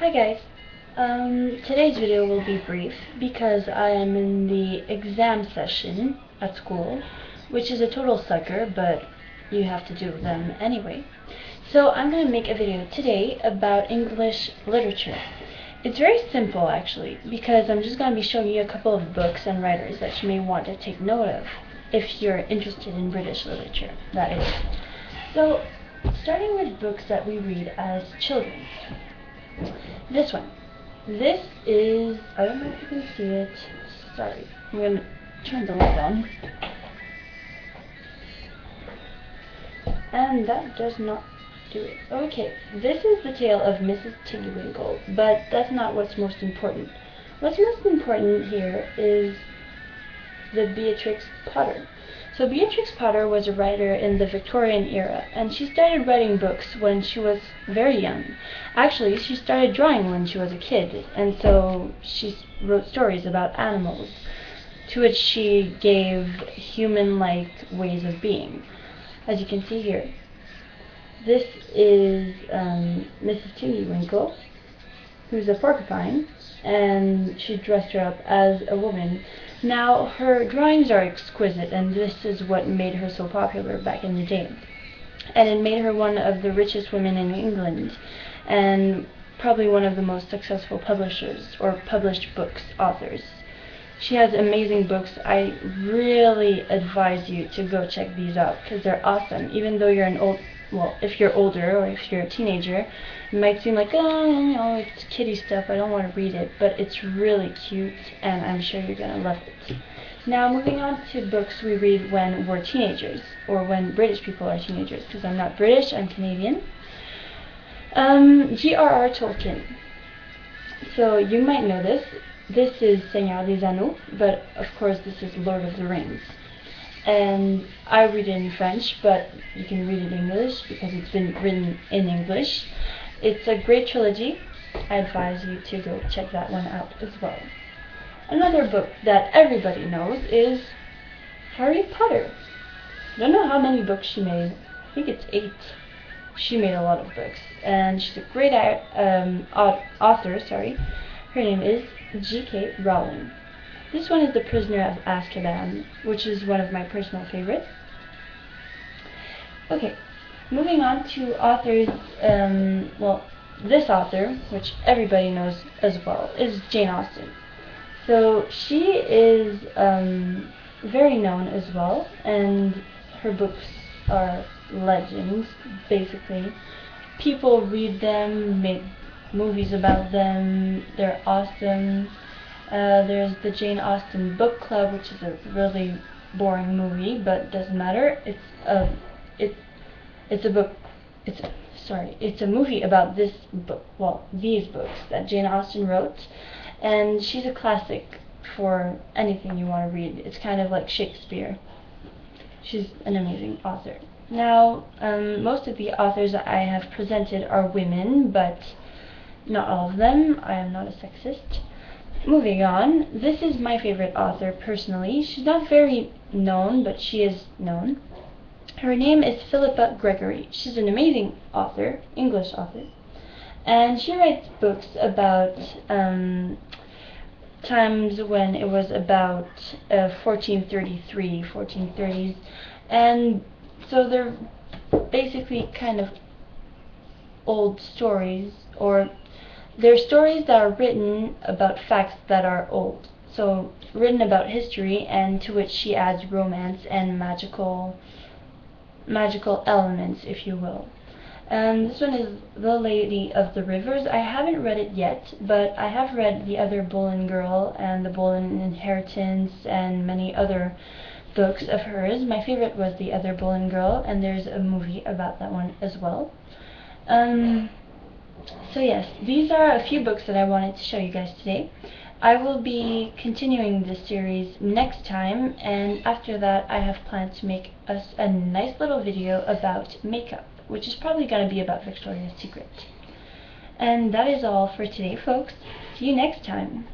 Hi guys. Today's video will be brief because I am in the exam session at school, which is a total sucker, but you have to do them anyway. So I'm going to make a video today about English literature. It's very simple actually, because I'm just going to be showing you a couple of books and writers that you may want to take note of if you're interested in British literature, that is. So, starting with books that we read as children. This one. This is, I don't know if you can see it. Sorry, I'm going to turn the light on. And that does not do it. Okay, this is the tale of Mrs. Tiggywinkle, but that's not what's most important. What's most important here is the Beatrix Potter. So Beatrix Potter was a writer in the Victorian era, and she started writing books when she was very young. Actually, she started drawing when she was a kid, and so she wrote stories about animals, to which she gave human-like ways of being, as you can see here. This is Mrs. Tiggywinkle, who's a porcupine, and she dressed her up as a woman. Now, her drawings are exquisite, and this is what made her so popular back in the day. And it made her one of the richest women in England, and probably one of the most successful publishers, or published books authors. She has amazing books. I really advise you to go check these out, because they're awesome. Even though you're if you're older, or if you're a teenager, it might seem like, oh, it's kiddie stuff, I don't want to read it, but it's really cute, and I'm sure you're going to love it. Now, moving on to books we read when we're teenagers, or when British people are teenagers, because I'm not British, I'm Canadian. G.R.R. Tolkien. So, you might know this. This is Seigneur des Anneaux, but of course this is Lord of the Rings. And I read it in French, but you can read it in English because it's been written in English. It's a great trilogy. I advise you to go check that one out as well. Another book that everybody knows is Harry Potter. I don't know how many books she made. I think it's 8. She made a lot of books, and she's a great author. Her name is J.K. Rowling. This one is The Prisoner of Azkaban, which is one of my personal favorites. Okay, moving on to authors, this author, which everybody knows as well, is Jane Austen. So she is very known as well, and her books are legends, basically. People read them, make movies about them, they're awesome. There's the Jane Austen Book Club, which is a really boring movie, but doesn't matter. It's a movie about this book, these books that Jane Austen wrote, and she's a classic for anything you want to read. It's kind of like Shakespeare. She's an amazing author. Now, most of the authors that I have presented are women, but not all of them. I am not a sexist. Moving on, this is my favorite author personally. She's not very known, but she is known. Her name is Philippa Gregory. She's an amazing author, English author, and she writes books about times when it was about 1433, 1430s, and so they're basically kind of old stories, or they're stories that are written about facts that are old. So, written about history, and to which she adds romance and magical elements, if you will. And this one is The Lady of the Rivers. I haven't read it yet, but I have read The Other Boleyn Girl and The Boleyn Inheritance and many other books of hers. My favorite was The Other Boleyn Girl, and there's a movie about that one as well. So yes, these are a few books that I wanted to show you guys today. I will be continuing this series next time, and after that I have planned to make us a nice little video about makeup, which is probably going to be about Victoria's Secret. And that is all for today, folks. See you next time.